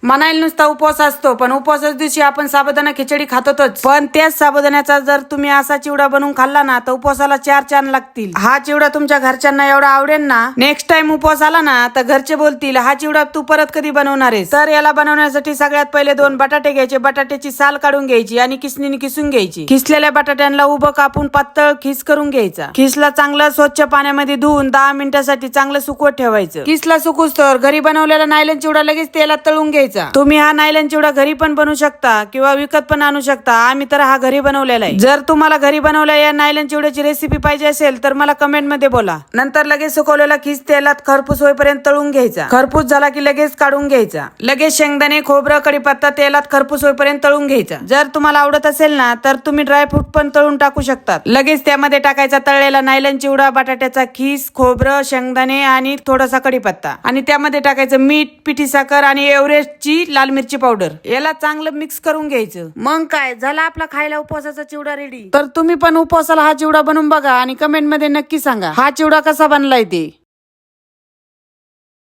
म्हणायला नुसता उपवास असतो, पण उपवासाच्या दिवशी आपण साबुदाणा खिचडी खातोच. पण त्याच साबुदाण्याचा जर तुम्ही असा चिवडा बनवून खाल्ला ना तर उपवासाला 4 चांद लागतील. हा चिवडा तुमच्या घरच्यांना एवढा आवडेल ना, नेक्स्ट टाइम उपवास आला ना तर घरचे बोलतील हा चिवडा तू परत कधी बनवणार आहेस. तर याला बनवण्यासाठी सगळ्यात पहिले 2 बटाटे घ्यायचे. बटाट्याची साल काढून घ्यायची आणि किसणीने किसून घ्यायची. किसलेल्या बटाट्यांना उभं कापून पातळ खिस करून घ्यायचा. खिसला चांगला स्वच्छ पाण्यामध्ये धुवून 10 मिनिटांसाठी चांगलं सुकवत ठेवायचं. किसला सुकूस तर घरी बनवलेला नायलन चिवडा लगेच तेलात तळून घ्यायचा. तुम्ही हा नायलन चिवडा घरी पण बनवू शकता किंवा विकत पण आणू शकता. आम्ही तर हा घरी बनवलेला आहे. जर तुम्हाला घरी बनवलेल्या या नायलन चिवड्याची रेसिपी पाहिजे असेल तर मला कमेंट मध्ये बोला. नंतर लगेच सुकवलेला खिस तेलात खरपूस होईपर्यंत तळून घ्यायचा. खरपूस झाला की लगेच काढून घ्यायचा. लगेच शेंगदाणे, खोबरं, कढीपत्ता तेलात खरपूस होईपर्यंत तळून घ्यायचा. जर तुम्हाला आवडत असेल ना तर तुम्ही ड्रायफ्रूट पण तळून टाकू शकतात. लगेच त्यामध्ये टाकायचा तळलेला नायलन चिवडा, बटाट्याचा खिस, खोबरं, शेंगदाणे आणि थोडासा कढीपत्ता आणि त्यामध्ये टाकायचं मीठ, पिठी साखर आणि एव्हरेस्टची लाल मिरची पावडर. याला चांगलं मिक्स करून घ्यायचं. मग काय झाला आपला खायला उपवासाचा चिवडा रेडी. तर तुम्ही पण उपवासाला हा चिवडा बनवून बघा आणि कमेंट मध्ये नक्की सांगा हा चिवडा कसा बनलाय ते.